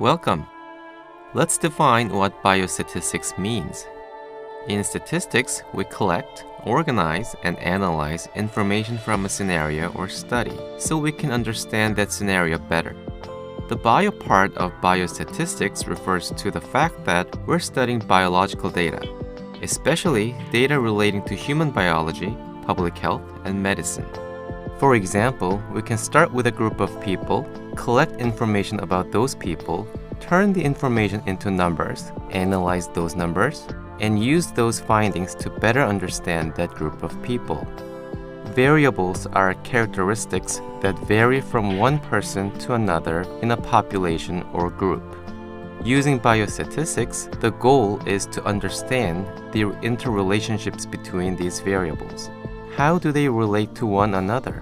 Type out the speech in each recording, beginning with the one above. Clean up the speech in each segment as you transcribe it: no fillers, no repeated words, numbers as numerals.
Welcome! Let's define what biostatistics means. In statistics, we collect, organize, and analyze information from a scenario or study so we can understand that scenario better. The bio part of biostatistics refers to the fact that we're studying biological data, especially data relating to human biology, public health, and medicine. For example, we can start with a group of people, collect information about those people, turn the information into numbers, analyze those numbers, and use those findings to better understand that group of people. Variables are characteristics that vary from one person to another in a population or group. Using biostatistics, the goal is to understand the interrelationships between these variables. How do they relate to one another?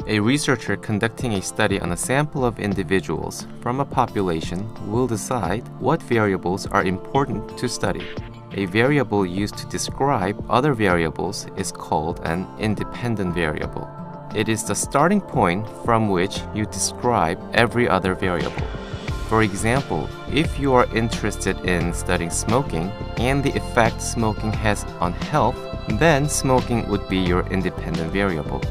A researcher conducting a study on a sample of individuals from a population will decide what variables are important to study. A variable used to describe other variables is called an independent variable. It is the starting point from which you describe every other variable. For example, if you are interested in studying smoking and the effect smoking has on health, then smoking would be your independent variable.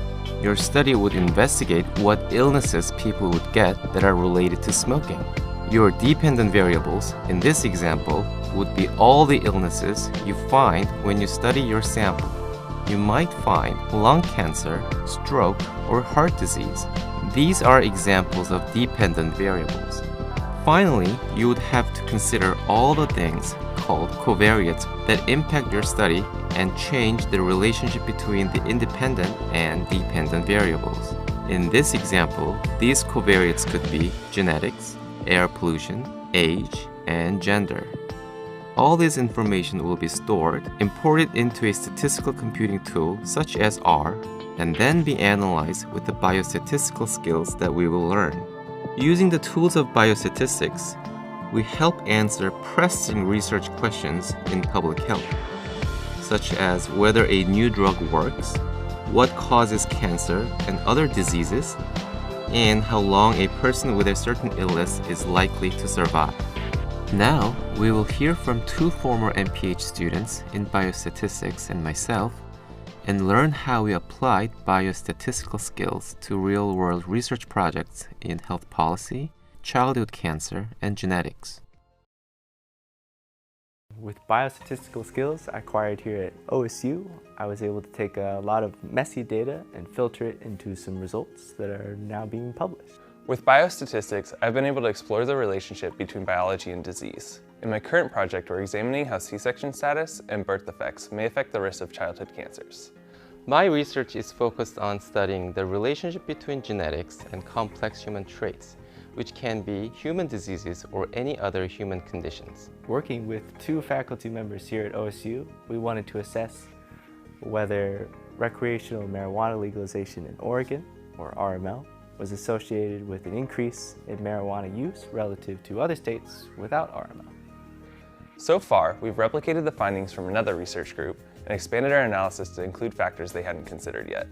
Your study would investigate what illnesses people would get that are related to smoking. Your dependent variables, in this example, would be all the illnesses you find when you study your sample. You might find lung cancer, stroke, or heart disease. These are examples of dependent variables. Finally, you would have to consider all the things called covariates that impact your study and change the relationship between the independent and dependent variables. In this example, these covariates could be genetics, air pollution, age, and gender. All this information will be stored, imported into a statistical computing tool such as R, and then be analyzed with the biostatistical skills that we will learn. Using the tools of biostatistics, we help answer pressing research questions in public health, such as whether a new drug works, what causes cancer and other diseases, and how long a person with a certain illness is likely to survive. Now, we will hear from two former MPH students in biostatistics and myself, and learn how we applied biostatistical skills to real-world research projects in health policy, childhood cancer, and genetics. With biostatistical skills I acquired here at OSU, I was able to take a lot of messy data and filter it into some results that are now being published. With biostatistics, I've been able to explore the relationship between biology and disease. In my current project, we're examining how C-section status and birth defects may affect the risk of childhood cancers. My research is focused on studying the relationship between genetics and complex human traits, which can be human diseases or any other human conditions. Working with two faculty members here at OSU, we wanted to assess whether recreational marijuana legalization in Oregon, or RML, was associated with an increase in marijuana use relative to other states without RML. So far, we've replicated the findings from another research group and expanded our analysis to include factors they hadn't considered yet.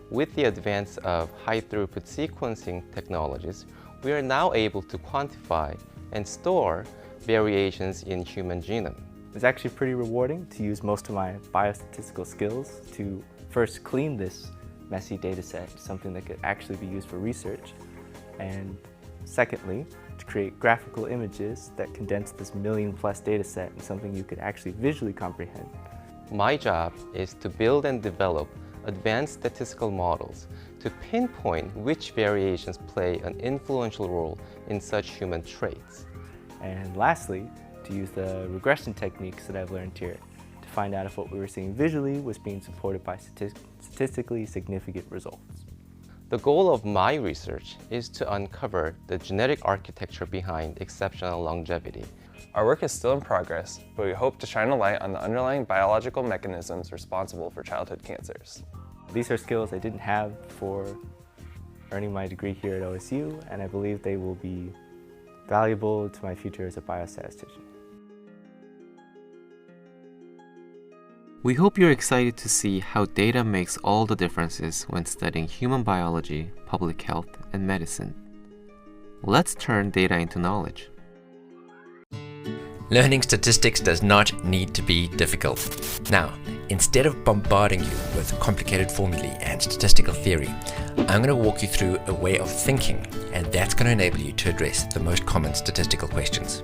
With the advance of high-throughput sequencing technologies, we are now able to quantify and store variations in human genome. It's actually pretty rewarding to use most of my biostatistical skills to first clean this messy data set, something that could actually be used for research, and secondly, to create graphical images that condense this million-plus data set in something you could actually visually comprehend. My job is to build and develop advanced statistical models to pinpoint which variations play an influential role in such human traits. And lastly, to use the regression techniques that I've learned here to find out if what we were seeing visually was being supported by statistically significant results. The goal of my research is to uncover the genetic architecture behind exceptional longevity. Our work is still in progress, but we hope to shine a light on the underlying biological mechanisms responsible for childhood cancers. These are skills I didn't have for earning my degree here at OSU, and I believe they will be valuable to my future as a biostatistician. We hope you're excited to see how data makes all the differences when studying human biology, public health, and medicine. Let's turn data into knowledge. Learning statistics does not need to be difficult. Now, instead of bombarding you with complicated formulae and statistical theory, I'm going to walk you through a way of thinking, and that's going to enable you to address the most common statistical questions.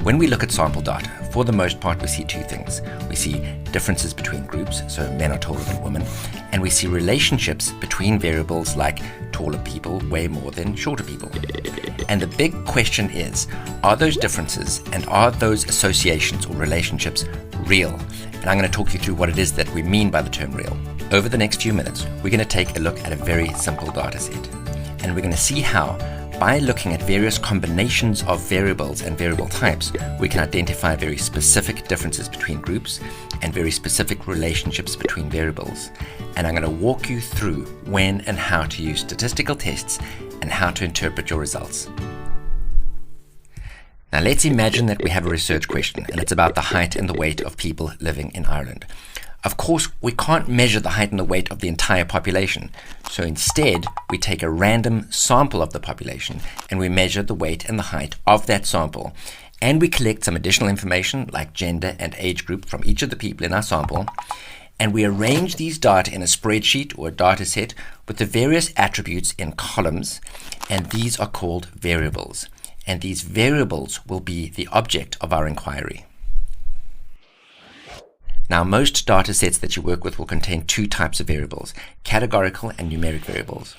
When we look at sample data, for the most part we see two things. We see differences between groups, so men are taller than women, and we see relationships between variables like taller people weigh more than shorter people. And the big question is, are those differences and are those associations or relationships real? And I'm going to talk you through what it is that we mean by the term real. Over the next few minutes, we're going to take a look at a very simple data set, and we're going to see how, by looking at various combinations of variables and variable types, we can identify very specific differences between groups and very specific relationships between variables. And I'm going to walk you through when and how to use statistical tests and how to interpret your results. Now let's imagine that we have a research question, and it's about the height and the weight of people living in Ireland. Of course, we can't measure the height and the weight of the entire population, so instead we take a random sample of the population and we measure the weight and the height of that sample, and we collect some additional information like gender and age group from each of the people in our sample, and we arrange these data in a spreadsheet or a data set with the various attributes in columns, and these are called variables, and these variables will be the object of our inquiry. Now, most data sets that you work with will contain two types of variables, categorical and numeric variables.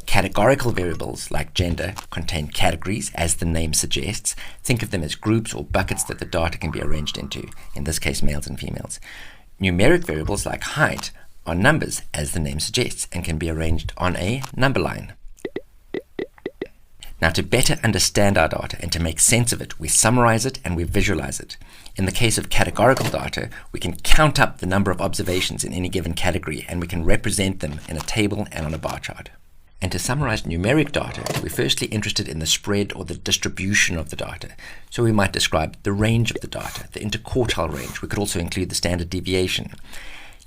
Categorical variables, like gender, contain categories, as the name suggests. Think of them as groups or buckets that the data can be arranged into, in this case males and females. Numeric variables, like height, are numbers, as the name suggests, and can be arranged on a number line. Now, to better understand our data and to make sense of it, we summarize it and we visualize it. In the case of categorical data, we can count up the number of observations in any given category, and we can represent them in a table and on a bar chart. And to summarize numeric data, we're firstly interested in the spread or the distribution of the data. So we might describe the range of the data, the interquartile range. We could also include the standard deviation.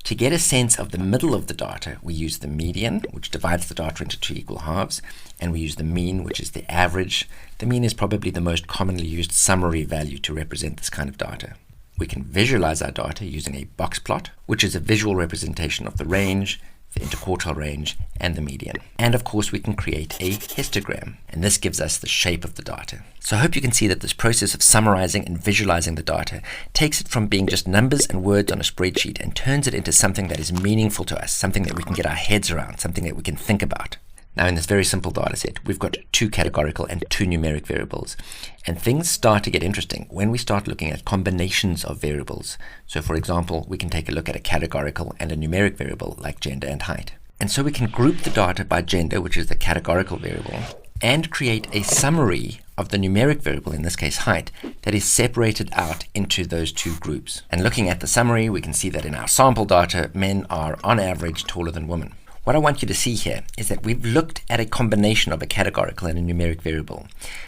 To get a sense of the middle of the data, we use the median, which divides the data into two equal halves, and we use the mean, which is the average. The mean is probably the most commonly used summary value to represent this kind of data. We can visualize our data using a box plot, which is a visual representation of the range, the interquartile range, and the median. And of course, we can create a histogram, and this gives us the shape of the data. So I hope you can see that this process of summarizing and visualizing the data takes it from being just numbers and words on a spreadsheet and turns it into something that is meaningful to us, something that we can get our heads around, something that we can think about. Now, in this very simple data set, we've got two categorical and two numeric variables. And things start to get interesting when we start looking at combinations of variables. So, for example, we can take a look at a categorical and a numeric variable like gender and height. And so we can group the data by gender, which is the categorical variable, and create a summary of the numeric variable, in this case height, that is separated out into those two groups. And looking at the summary, we can see that in our sample data, men are on average taller than women. What I want you to see here is that we've looked at a combination of a categorical and a numeric variable.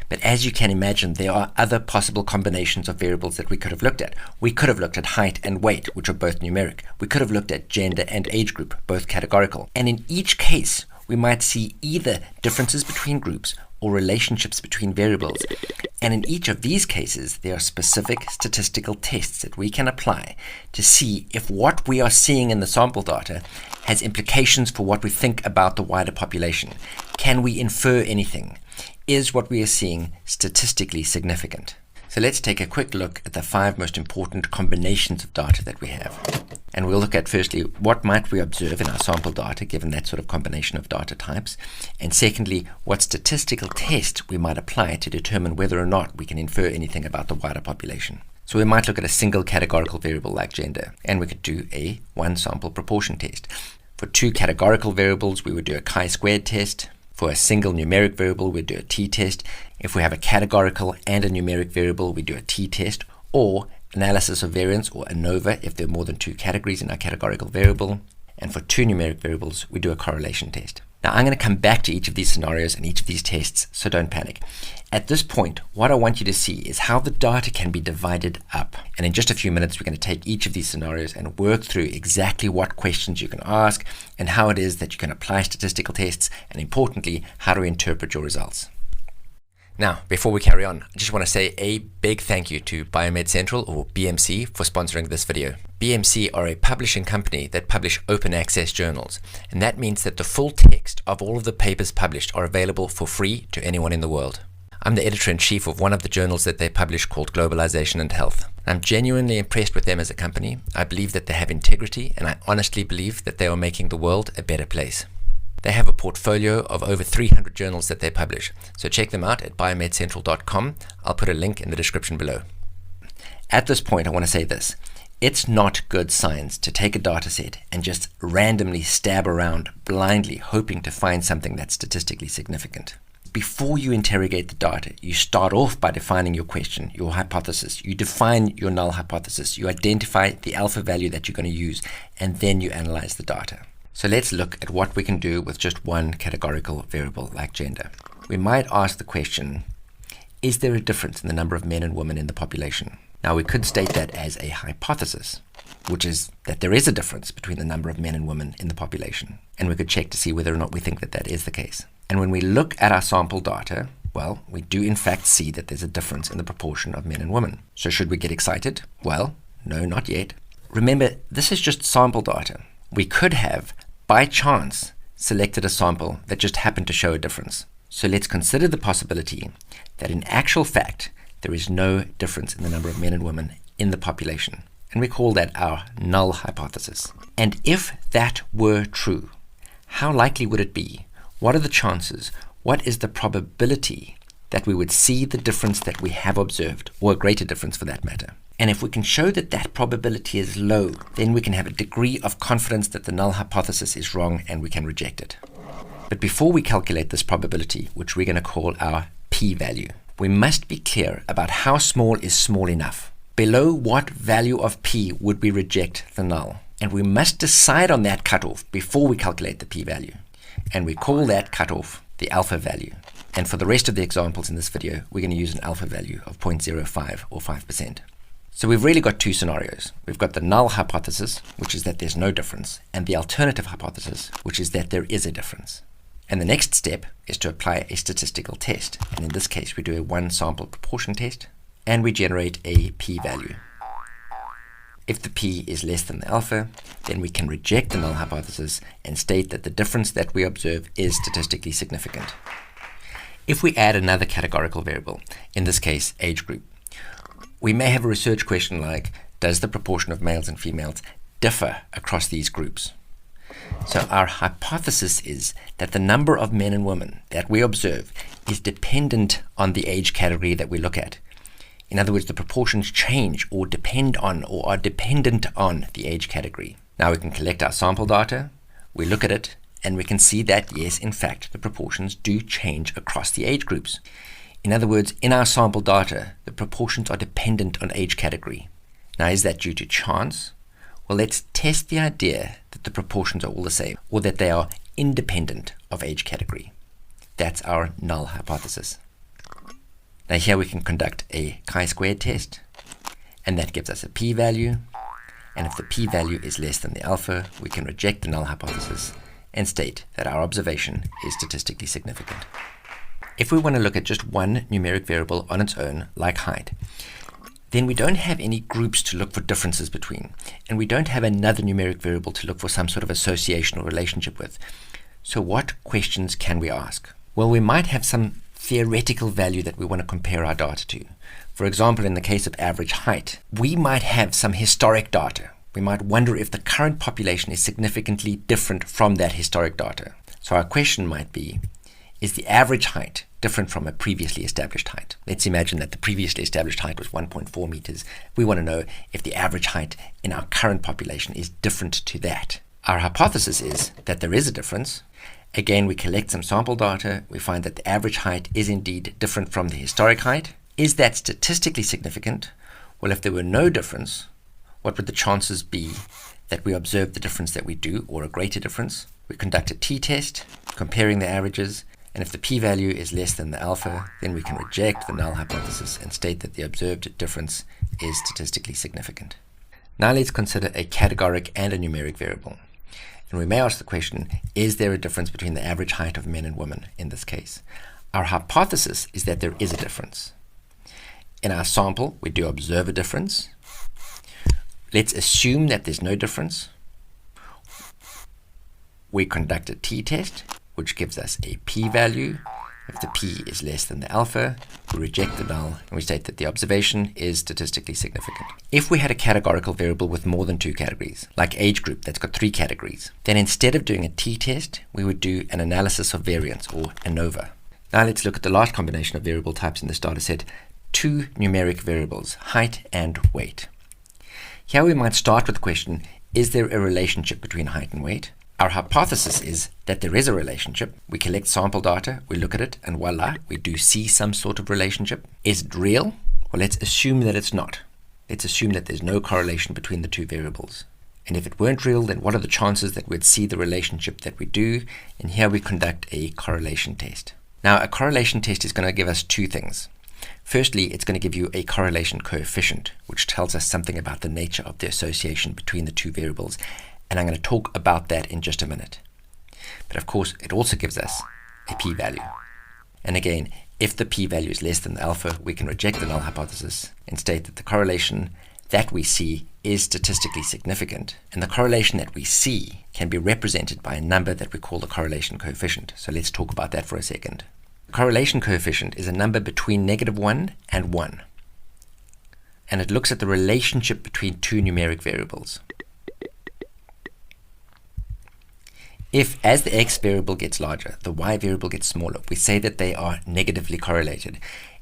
But as you can imagine, there are other possible combinations of variables that we could have looked at. We could have looked at height and weight, which are both numeric. We could have looked at gender and age group, both categorical. And in each case, we might see either differences between groups or relationships between variables. And in each of these cases, there are specific statistical tests that we can apply to see if what we are seeing in the sample data has implications for what we think about the wider population. Can we infer anything? Is what we are seeing statistically significant? So let's take a quick look at the 5 most important combinations of data that we have. And we'll look at firstly, what might we observe in our sample data given that sort of combination of data types? And secondly, what statistical test we might apply to determine whether or not we can infer anything about the wider population. So we might look at a single categorical variable like gender, and we could do a one sample proportion test. For 2 categorical variables, we would do a chi-squared test. For a single numeric variable, we'd do a t-test. If we have a categorical and a numeric variable, we do a t-test, or analysis of variance, or ANOVA, if there are more than 2 categories in our categorical variable. And for 2 numeric variables, we do a correlation test. Now, I'm going to come back to each of these scenarios and each of these tests, so don't panic. At this point, what I want you to see is how the data can be divided up. And in just a few minutes, we're going to take each of these scenarios and work through exactly what questions you can ask and how it is that you can apply statistical tests, and importantly, how to interpret your results. Now, before we carry on, I just want to say a big thank you to Biomed Central, or BMC, for sponsoring this video. BMC are a publishing company that publish open access journals, and that means that the full text of all of the papers published are available for free to anyone in the world. I'm the editor-in-chief of one of the journals that they publish called Globalization and Health. I'm genuinely impressed with them as a company. I believe that they have integrity, and I honestly believe that they are making the world a better place. They have a portfolio of over 300 journals that they publish, so check them out at biomedcentral.com. I'll put a link in the description below. At this point, I want to say this. It's not good science to take a data set and just randomly stab around blindly hoping to find something that's statistically significant. Before you interrogate the data, you start off by defining your question, your hypothesis. You define your null hypothesis. You identify the alpha value that you're going to use, and then you analyze the data. So let's look at what we can do with just one categorical variable like gender. We might ask the question, is there a difference in the number of men and women in the population? Now we could state that as a hypothesis, which is that there is a difference between the number of men and women in the population. And we could check to see whether or not we think that that is the case. And when we look at our sample data, well, we do in fact see that there's a difference in the proportion of men and women. So should we get excited? Well, no, not yet. Remember, this is just sample data. We could have, by chance, selected a sample that just happened to show a difference. So let's consider the possibility that in actual fact, there is no difference in the number of men and women in the population. And we call that our null hypothesis. And if that were true, how likely would it be? What are the chances? What is the probability that we would see the difference that we have observed, or a greater difference for that matter? And if we can show that that probability is low, then we can have a degree of confidence that the null hypothesis is wrong and we can reject it. But before we calculate this probability, which we're going to call our p-value, we must be clear about how small is small enough. Below what value of p would we reject the null? And we must decide on that cutoff before we calculate the p-value. And we call that cutoff the alpha value. And for the rest of the examples in this video, we're going to use an alpha value of 0.05 or 5%. So we've really got two scenarios. We've got the null hypothesis, which is that there's no difference, and the alternative hypothesis, which is that there is a difference. And the next step is to apply a statistical test. And in this case, we do a one sample proportion test, and we generate a p-value. If the p is less than the alpha, then we can reject the null hypothesis and state that the difference that we observe is statistically significant. If we add another categorical variable, in this case, age group, we may have a research question like, does the proportion of males and females differ across these groups? So our hypothesis is that the number of men and women that we observe is dependent on the age category that we look at. In other words, the proportions change or depend on or are dependent on the age category. Now we can collect our sample data, we look at it, and we can see that yes, in fact, the proportions do change across the age groups. In other words, in our sample data, the proportions are dependent on age category. Now, is that due to chance? Well, let's test the idea that the proportions are all the same, or that they are independent of age category. That's our null hypothesis. Now here we can conduct a chi-squared test, and that gives us a p-value. And if the p-value is less than the alpha, we can reject the null hypothesis and state that our observation is statistically significant. If we want to look at just one numeric variable on its own, like height, then we don't have any groups to look for differences between, and we don't have another numeric variable to look for some sort of association or relationship with. So what questions can we ask? Well, we might have some theoretical value that we want to compare our data to. For example, in the case of average height, we might have some historic data. We might wonder if the current population is significantly different from that historic data. So our question might be, is the average height different from a previously established height? Let's imagine that the previously established height was 1.4 meters. We want to know if the average height in our current population is different to that. Our hypothesis is that there is a difference. Again, we collect some sample data. We find that the average height is indeed different from the historic height. Is that statistically significant? Well, if there were no difference, what would the chances be that we observe the difference that we do, or a greater difference? We conduct a t-test, comparing the averages, and if the p-value is less than the alpha, then we can reject the null hypothesis and state that the observed difference is statistically significant. Now let's consider a categoric and a numeric variable. And we may ask the question, is there a difference between the average height of men and women in this case? Our hypothesis is that there is a difference. In our sample, we do observe a difference. Let's assume that there's no difference. We conduct a t-test, which gives us a p-value. If the p is less than the alpha, we reject the null, and we state that the observation is statistically significant. If we had a categorical variable with more than 2 categories, like age group that's got 3 categories, then instead of doing a t-test, we would do an analysis of variance, or ANOVA. Now let's look at the last combination of variable types in this data set, 2 numeric variables, height and weight. Here we might start with the question, is there a relationship between height and weight? Our hypothesis is that there is a relationship. We collect sample data, we look at it, and voila, we do see some sort of relationship. Is it real? Well, let's assume that it's not. Let's assume that there's no correlation between the 2 variables. And if it weren't real, then what are the chances that we'd see the relationship that we do? And here we conduct a correlation test. Now, a correlation test is going to give us 2 things. Firstly, it's going to give you a correlation coefficient, which tells us something about the nature of the association between the 2 variables. And I'm going to talk about that in just a minute. But of course, it also gives us a p-value. And again, if the p-value is less than the alpha, we can reject the null hypothesis and state that the correlation that we see is statistically significant. And the correlation that we see can be represented by a number that we call the correlation coefficient. So let's talk about that for a second. The correlation coefficient is a number between -1 and 1. And it looks at the relationship between 2 numeric variables. If, as the x variable gets larger, the y variable gets smaller, we say that they are negatively correlated.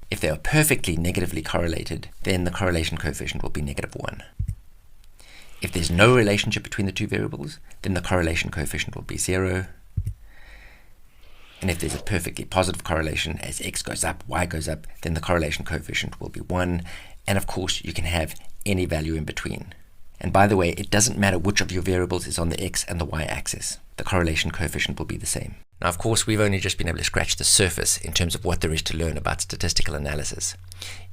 If they are perfectly negatively correlated, then the correlation coefficient will be -1. If there's no relationship between the 2 variables, then the correlation coefficient will be 0. And if there's a perfectly positive correlation, as x goes up, y goes up, then the correlation coefficient will be 1. And of course, you can have any value in between. And by the way, it doesn't matter which of your variables is on the x and the y axis. The correlation coefficient will be the same. Now, of course, we've only just been able to scratch the surface in terms of what there is to learn about statistical analysis.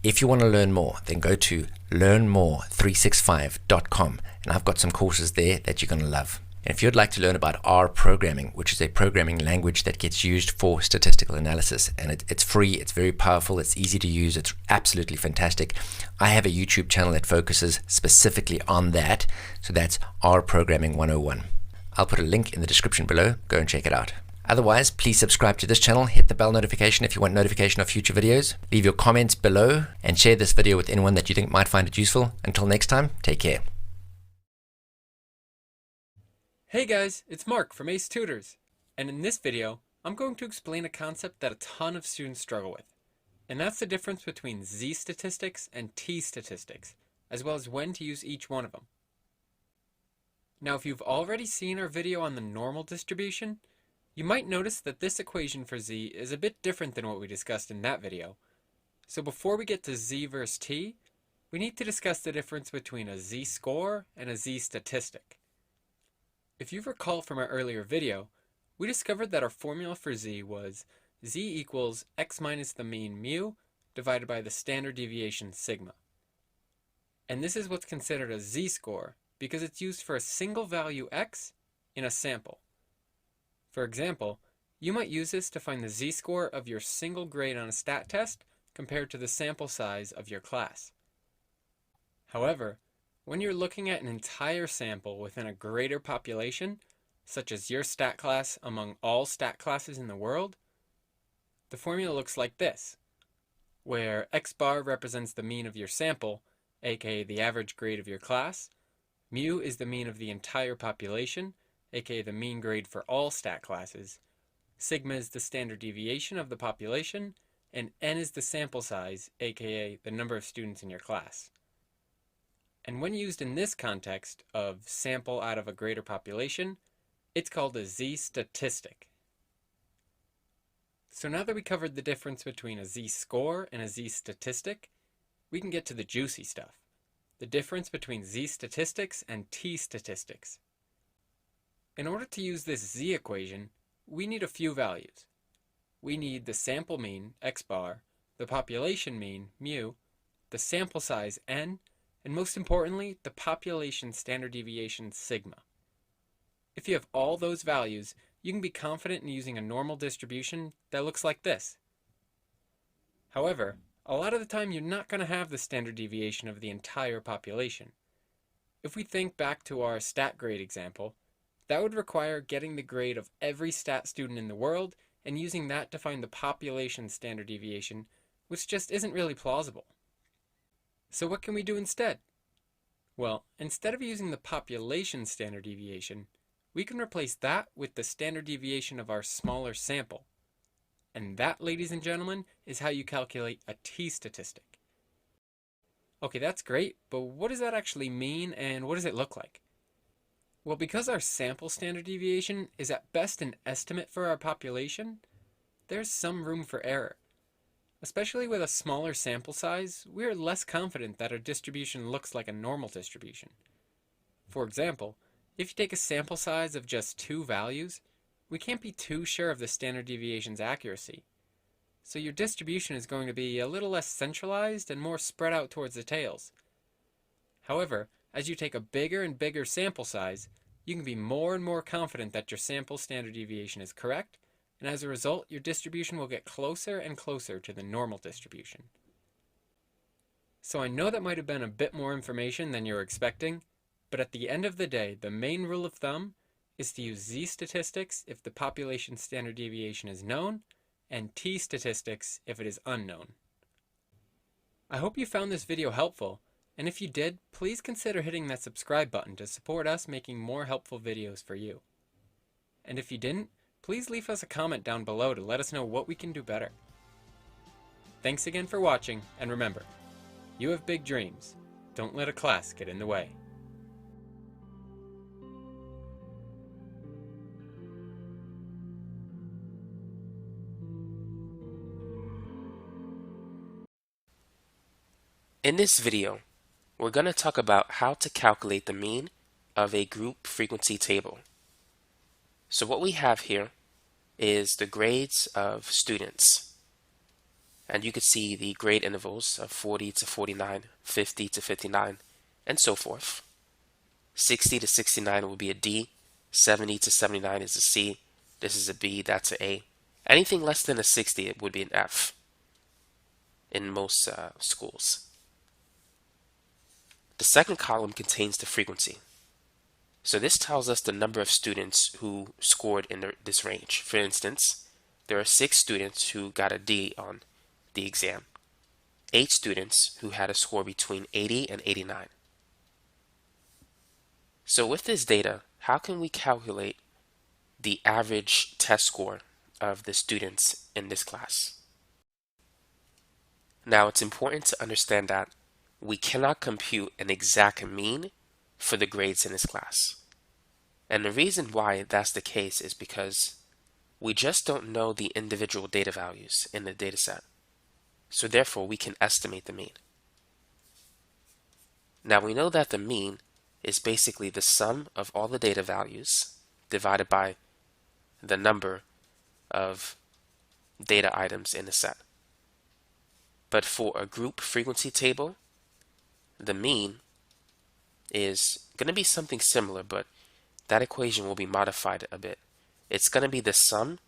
If you want to learn more, then go to learnmore365.com, and I've got some courses there that you're going to love. And if you'd like to learn about R programming, which is a programming language that gets used for statistical analysis, and it's free, it's very powerful, it's easy to use, it's absolutely fantastic. I have a YouTube channel that focuses specifically on that, so that's R Programming 101. I'll put a link in the description below, go and check it out. Otherwise, please subscribe to this channel, hit the bell notification if you want notification of future videos, leave your comments below, and share this video with anyone that you think might find it useful. Until next time, take care. Hey guys, it's Mark from Ace Tutors, and in this video, I'm going to explain a concept that a ton of students struggle with, and that's the difference between z-statistics and t-statistics, as well as when to use each one of them. Now, if you've already seen our video on the normal distribution, you might notice that this equation for z is a bit different than what we discussed in that video. So before we get to z versus t, we need to discuss the difference between a z-score and a z-statistic. If you recall from our earlier video, we discovered that our formula for z was z equals x minus the mean mu divided by the standard deviation sigma. And this is what's considered a z-score because it's used for a single value x in a sample. For example, you might use this to find the z-score of your single grade on a stat test compared to the sample size of your class. However, when you're looking at an entire sample within a greater population, such as your stat class among all stat classes in the world, the formula looks like this, where x bar represents the mean of your sample, aka the average grade of your class, mu is the mean of the entire population, aka the mean grade for all stat classes, sigma is the standard deviation of the population, and n is the sample size, aka the number of students in your class. And when used in this context of sample out of a greater population, it's called a z-statistic. So now that we covered the difference between a z-score and a z-statistic, we can get to the juicy stuff, the difference between z-statistics and t-statistics. In order to use this z equation, we need a few values. We need the sample mean, x bar, the population mean, mu, the sample size, n, and most importantly, the population standard deviation, sigma. If you have all those values, you can be confident in using a normal distribution that looks like this, However, a lot of the time you're not going to have the standard deviation of the entire population. If we think back to our stat grade example, that would require getting the grade of every stat student in the world and using that to find the population standard deviation, which just isn't really plausible. So what can we do instead? Well, instead of using the population standard deviation, we can replace that with the standard deviation of our smaller sample. And that, ladies and gentlemen, is how you calculate a t-statistic. Okay, that's great, but what does that actually mean and what does it look like? Well, because our sample standard deviation is at best an estimate for our population, there's some room for error. Especially with a smaller sample size, we are less confident that our distribution looks like a normal distribution. For example, if you take a sample size of just 2 values, we can't be too sure of the standard deviation's accuracy. So your distribution is going to be a little less centralized and more spread out towards the tails. However, as you take a bigger and bigger sample size, you can be more and more confident that your sample standard deviation is correct, and as a result, your distribution will get closer and closer to the normal distribution. So I know that might have been a bit more information than you were expecting, but at the end of the day, the main rule of thumb is to use z-statistics if the population standard deviation is known, and t-statistics if it is unknown. I hope you found this video helpful, and if you did, please consider hitting that subscribe button to support us making more helpful videos for you. And if you didn't, please leave us a comment down below to let us know what we can do better. Thanks again for watching, and remember, you have big dreams. Don't let a class get in the way. In this video, we're going to talk about how to calculate the mean of a group frequency table. So what we have here is the grades of students. And you can see the grade intervals of 40 to 49, 50 to 59, and so forth. 60 to 69 will be a D, 70 to 79 is a C, this is a B, that's an A. Anything less than a 60 it would be an F in most schools. The second column contains the frequency. So this tells us the number of students who scored in this range. For instance, there are 6 students who got a D on the exam, 8 students who had a score between 80 and 89. So with this data, how can we calculate the average test score of the students in this class? Now it's important to understand that we cannot compute an exact mean for the grades in this class. And the reason why that's the case is because we just don't know the individual data values in the dataset. So therefore we can estimate the mean. Now we know that the mean is basically the sum of all the data values divided by the number of data items in the set. But for a group frequency table, the mean is going to be something similar, but that equation will be modified a bit. It's going to be the sum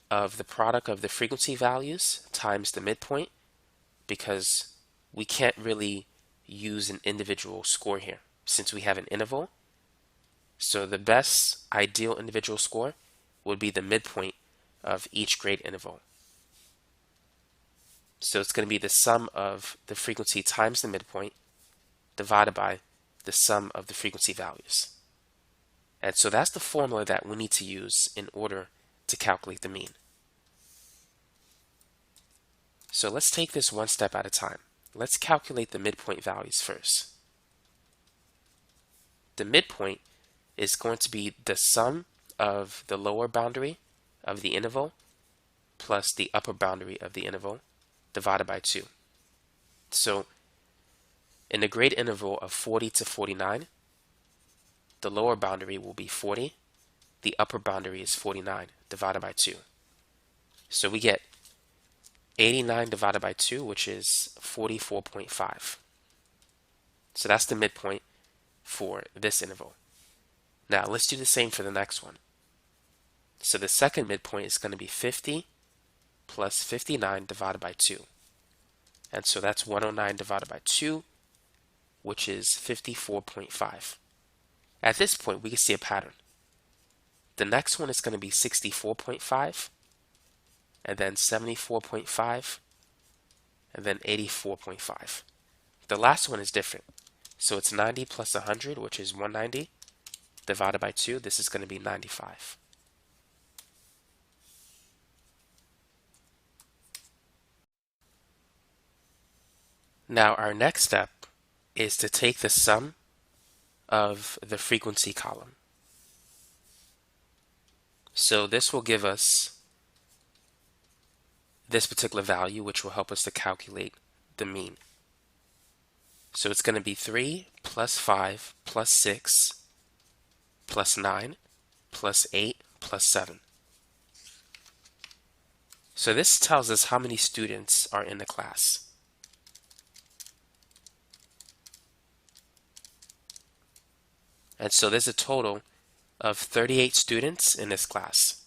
of the product of the frequency values times the midpoint, because we can't really use an individual score here since we have an interval. So the best ideal individual score would be the midpoint of each grade interval. So it's going to be the sum of the frequency times the midpoint divided by the sum of the frequency values. And so that's the formula that we need to use in order to calculate the mean. So let's take this one step at a time. Let's calculate the midpoint values first. The midpoint is going to be the sum of the lower boundary of the interval plus the upper boundary of the interval divided by 2. So in the grade interval of 40 to 49, the lower boundary will be 40, the upper boundary is 49 divided by 2. So we get 89 divided by 2, which is 44.5. So that's the midpoint for this interval. Now let's do the same for the next one. So the second midpoint is going to be 50 plus 59 divided by 2. And so that's 109 divided by 2, which is 54.5. At this point, we can see a pattern. The next one is going to be 64.5, and then 74.5, and then 84.5. The last one is different. So it's 90 plus 100, which is 190, divided by 2. This is going to be 95. Now our next step is to take the sum of the frequency column. So this will give us this particular value, which will help us to calculate the mean. So it's going to be 3 plus 5 plus 6 plus 9 plus 8 plus 7. So this tells us how many students are in the class. And so there's a total of 38 students in this class.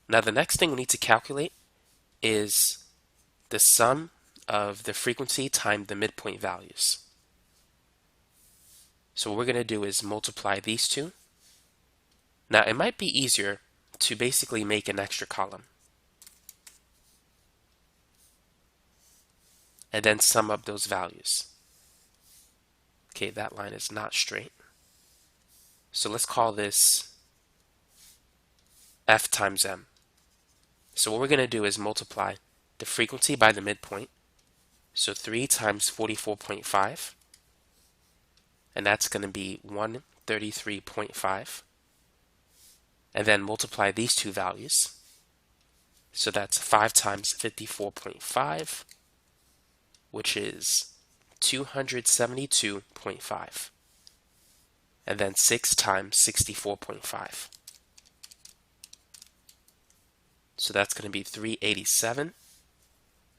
Now the next thing we need to calculate is the sum of the frequency times the midpoint values. So what we're going to do is multiply these two. Now it might be easier to basically make an extra column and then sum up those values. Okay, that line is not straight. So let's call this F times M. So what we're going to do is multiply the frequency by the midpoint. So 3 times 44.5, and that's going to be 133.5. And then multiply these two values. So that's 5 times 54.5, which is 272.5. And then 6 times 64.5. So that's going to be 387.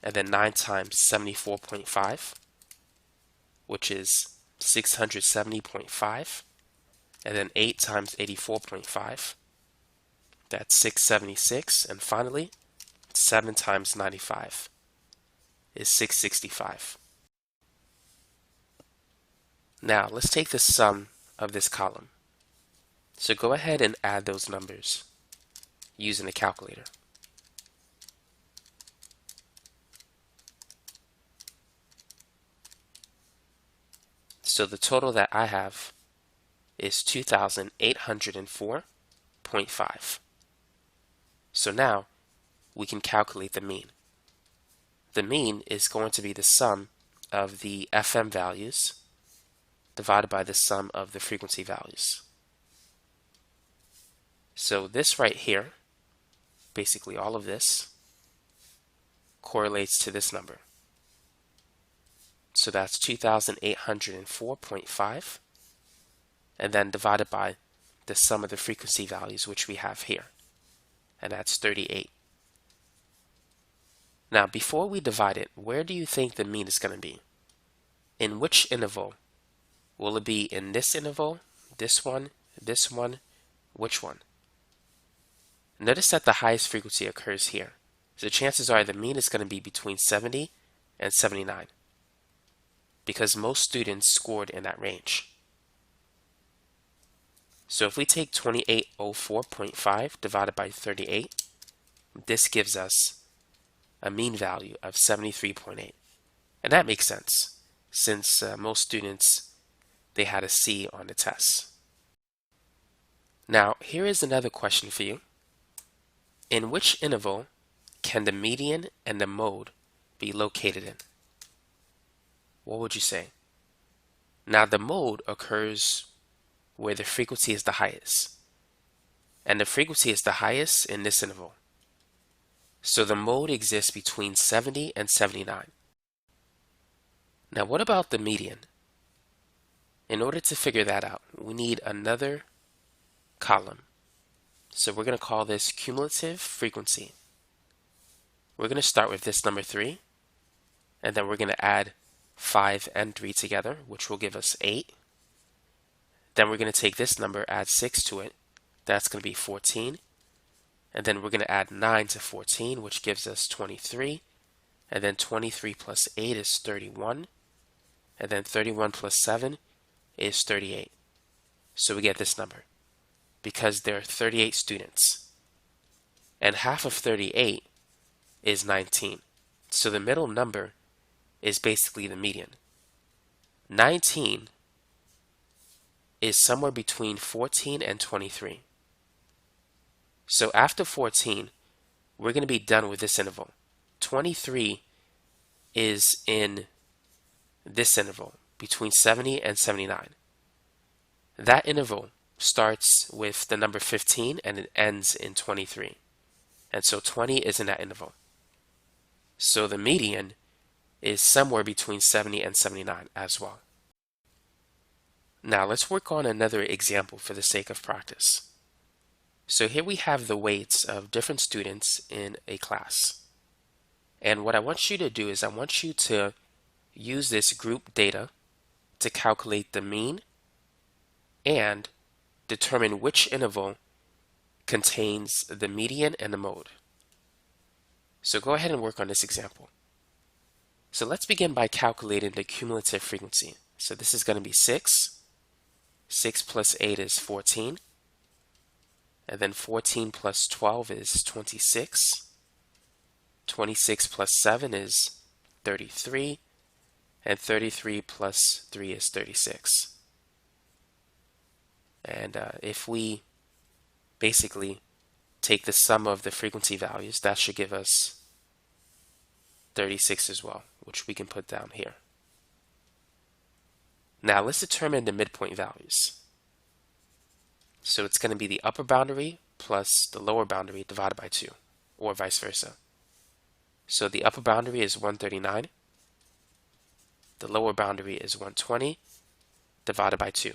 And then 9 times 74.5, which is 670.5. And then 8 times 84.5, that's 676. And finally, 7 times 95 is 665. Now, let's take the sum of this column. So go ahead and add those numbers using a calculator. So the total that I have is 2,804.5. So now we can calculate the mean. The mean is going to be the sum of the FM values divided by the sum of the frequency values. So this right here, basically all of this, correlates to this number. So that's 2,804.5, and then divided by the sum of the frequency values, which we have here, and that's 38. Now, before we divide it, where do you think the mean is going to be? In which interval? Will it be in this interval, this one, which one? Notice that the highest frequency occurs here. So chances are the mean is going to be between 70 and 79, because most students scored in that range. So if we take 2804.5 divided by 38, this gives us a mean value of 73.8. And that makes sense, since most students, they had a C on the test. Now, here is another question for you. In which interval can the median and the mode be located in? What would you say? Now, the mode occurs where the frequency is the highest, and the frequency is the highest in this interval. So the mode exists between 70 and 79. Now, what about the median? In order to figure that out, we need another column. So we're going to call this cumulative frequency. We're going to start with this number 3, and then we're going to add 5 and 3 together, which will give us 8. Then we're going to take this number, add 6 to it. That's going to be 14. And then we're going to add 9 to 14, which gives us 23. And then 23 plus 8 is 31. And then 31 plus 7 is 38. So we get this number because there are 38 students. And half of 38 is 19. So the middle number is basically the median. 19 is somewhere between 14 and 23. So after 14, we're going to be done with this interval. 23 is in this interval between 70 and 79. That interval starts with the number 15 and it ends in 23. And so 20 is in that interval. So the median is somewhere between 70 and 79 as well. Now let's work on another example for the sake of practice. So here we have the weights of different students in a class. And what I want you to do is I want you to use this group data to calculate the mean and determine which interval contains the median and the mode. So go ahead and work on this example. So let's begin by calculating the cumulative frequency. So this is going to be 6. 6 plus 8 is 14. And then 14 plus 12 is 26. 26 plus 7 is 33. And 33 plus 3 is 36. And if we basically take the sum of the frequency values, that should give us 36 as well, which we can put down here. Now let's determine the midpoint values. So it's going to be the upper boundary plus the lower boundary divided by 2, or vice versa. So the upper boundary is 139. The lower boundary is 120 divided by 2.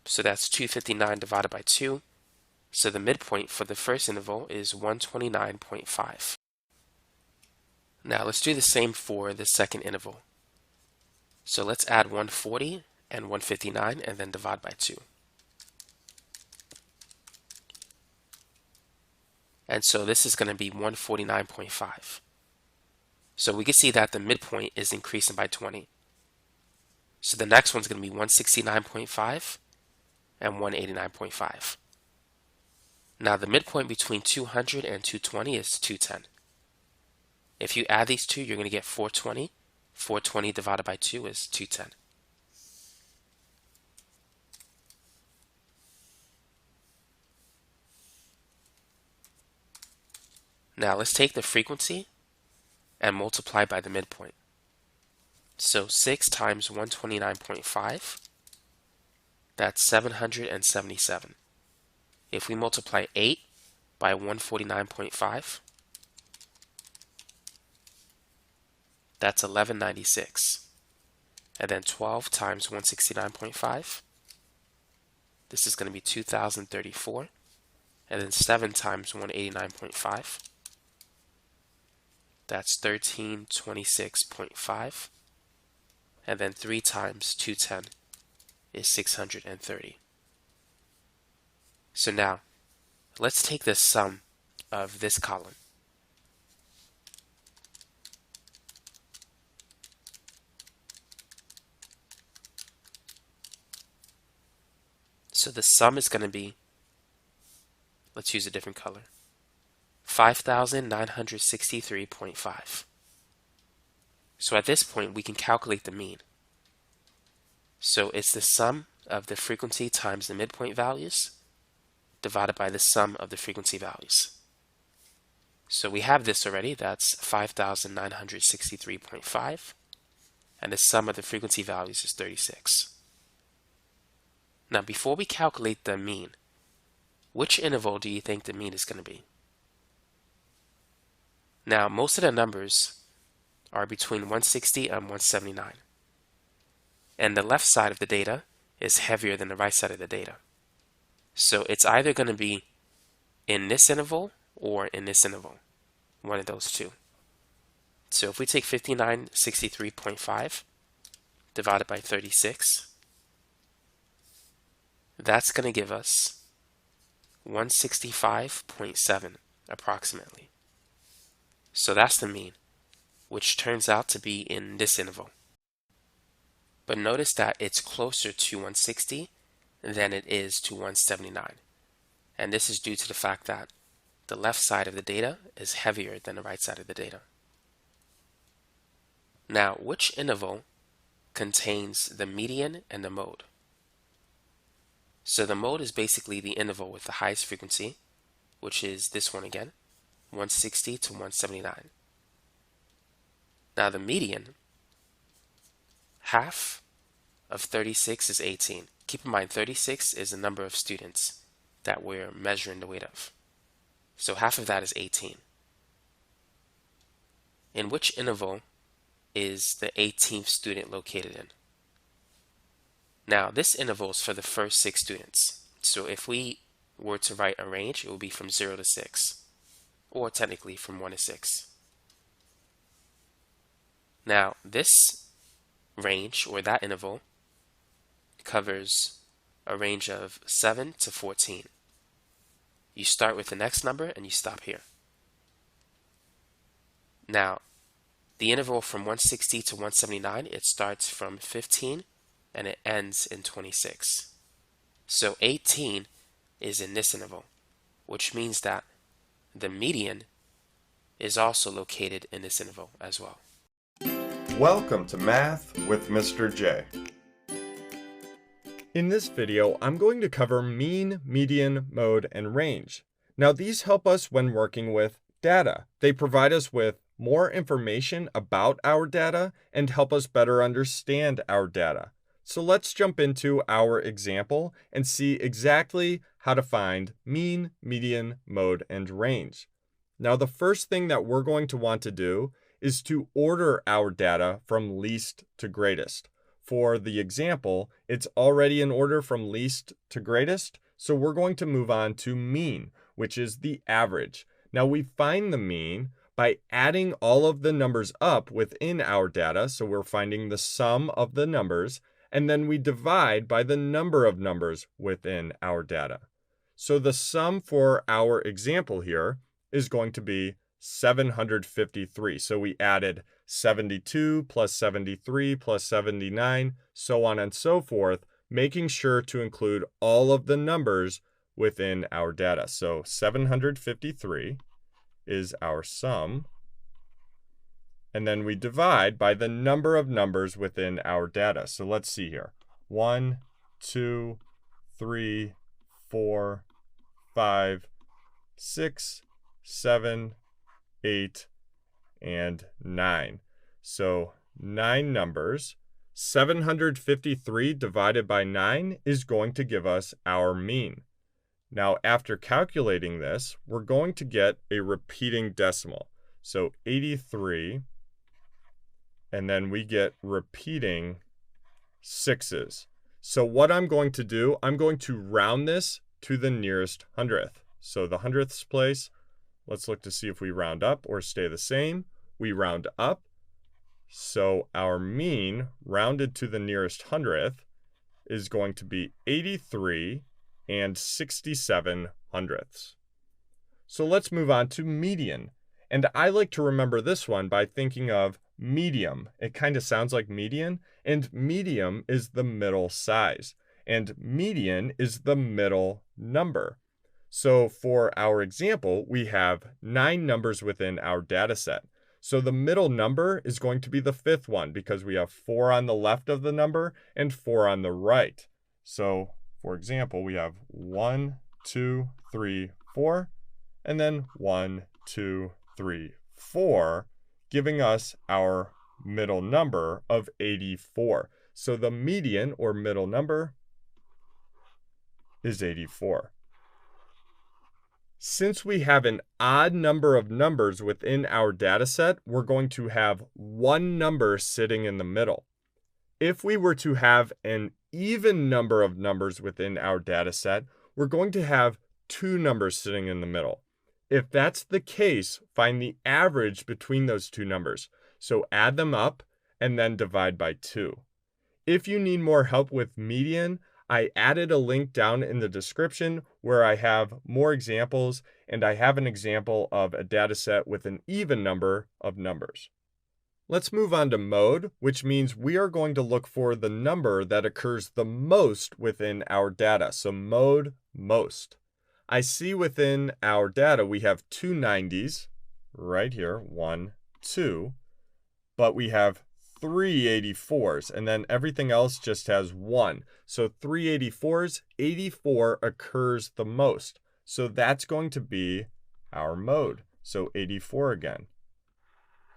So that's 259 divided by 2. So the midpoint for the first interval is 129.5. Now let's do the same for the second interval. So let's add 140 and 159 and then divide by 2. And so this is going to be 149.5. So we can see that the midpoint is increasing by 20. So the next one's going to be 169.5 and 189.5. Now the midpoint between 200 and 220 is 210. If you add these two, you're going to get 420. 420 divided by 2 is 210. Now let's take the frequency and multiply by the midpoint. So 6 times 129.5, that's 777. If we multiply 8 by 149.5, that's 1196. And then 12 times 169.5, this is going to be 2034. And then 7 times 189.5, that's 1326.5. And then 3 times 210 is 630. So now, let's take the sum of this column. So the sum is going to be, let's use a different color, 5,963.5. So at this point, we can calculate the mean. So it's the sum of the frequency times the midpoint values divided by the sum of the frequency values. So we have this already. That's 5,963.5. And the sum of the frequency values is 36. Now, before we calculate the mean, which interval do you think the mean is going to be? Now, most of the numbers are between 160 and 179. And the left side of the data is heavier than the right side of the data. So it's either going to be in this interval or in this interval, one of those two. So if we take 5963.5 divided by 36, That's going to give us 165.7 approximately. So that's the mean, which turns out to be in this interval. But notice that it's closer to 160 than it is to 179. And this is due to the fact that the left side of the data is heavier than the right side of the data. Now, which interval contains the median and the mode? So the mode is basically the interval with the highest frequency, which is this one again, 160 to 179. Now the median, half of 36 is 18. Keep in mind 36 is the number of students that we're measuring the weight of. So half of that is 18. In which interval is the 18th student located in? Now this interval is for the first 6 students. So if we were to write a range, it would be from 0 to 6, or technically from 1 to 6. Now this range, or that interval, covers a range of 7 to 14. You start with the next number and you stop here. Now, the interval from 160 to 179, it starts from 15 and it ends in 26. So 18 is in this interval, which means that the median is also located in this interval as well. Welcome to Math with Mr. J. In this video, I'm going to cover mean, median, mode, and range. Now these help us when working with data. They provide us with more information about our data and help us better understand our data. So let's jump into our example and see exactly how to find mean, median, mode, and range. Now the first thing that we're going to want to do is to order our data from least to greatest. For the example, it's already in order from least to greatest, so we're going to move on to mean, which is the average. Now we find the mean by adding all of the numbers up within our data, so we're finding the sum of the numbers, and then we divide by the number of numbers within our data. So the sum for our example here is going to be 753. So we added 72 plus 73 plus 79, so on and so forth, making sure to include all of the numbers within our data. So 753 is our sum. And then we divide by the number of numbers within our data. So let's see here. 1, 2, 3, 4, 5, 6, 7, 8, and 9. So 9 numbers. 753 divided by 9 is going to give us our mean. Now, after calculating this, we're going to get a repeating decimal. So 83, and then we get repeating 6s. So what I'm going to do, I'm going to round this to the nearest hundredth. So the hundredths place, let's look to see if we round up or stay the same. We round up. So our mean rounded to the nearest hundredth is going to be 83 and 67 hundredths. So let's move on to median. And I like to remember this one by thinking of medium. It kind of sounds like median, and medium is the middle size, and median is the middle number. So for our example, we have 9 numbers within our data set. So the middle number is going to be the 5th one because we have 4 on the left of the number and 4 on the right. So for example, we have 1, 2, 3, 4, and then 1, 2, 3, 4, giving us our middle number of 84. So the median or middle number is 84. Since we have an odd number of numbers within our data set, we're going to have one number sitting in the middle. If we were to have an even number of numbers within our data set, we're going to have 2 numbers sitting in the middle. If that's the case, find the average between those 2 numbers. So add them up and then divide by 2. If you need more help with median, I added a link down in the description where I have more examples, and I have an example of a data set with an even number of numbers. Let's move on to mode, which means we are going to look for the number that occurs the most within our data. So mode most. I see within our data we have two 90s right here, 1, 2, but we have 3 84s, and then everything else just has 1. So 3 84s, 84 occurs the most. So that's going to be our mode. So 84 again.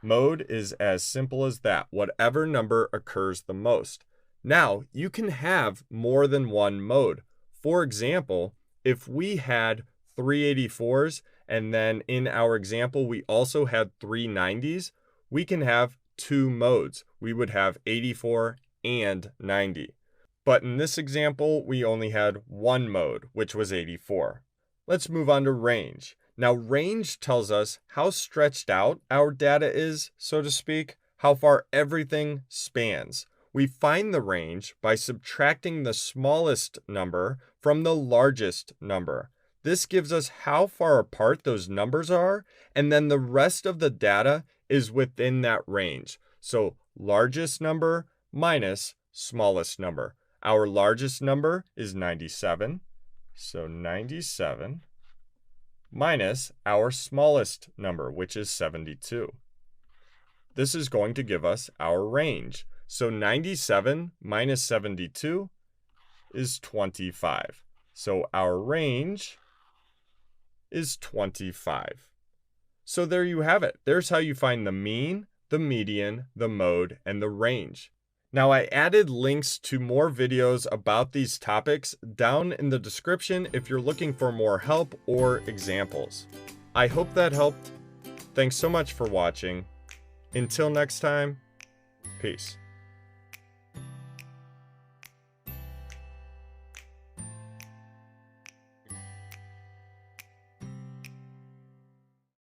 Mode is as simple as that. Whatever number occurs the most. Now, you can have more than one mode. For example, if we had 3 84s and then in our example we also had 3 90s, we can have two modes. We would have 84 and 90. But in this example, we only had one mode, which was 84. Let's move on to range. Now, range tells us how stretched out our data is, so to speak, how far everything spans. We find the range by subtracting the smallest number from the largest number. This gives us how far apart those numbers are, and then the rest of the data is within that range. So largest number minus smallest number. Our largest number is 97. So 97 minus our smallest number, which is 72. This is going to give us our range. So 97 minus 72 is 25. So our range is 25. So there you have it. There's how you find the mean, the median, the mode, and the range. Now, I added links to more videos about these topics down in the description if you're looking for more help or examples. I hope that helped. Thanks so much for watching. Until next time, peace.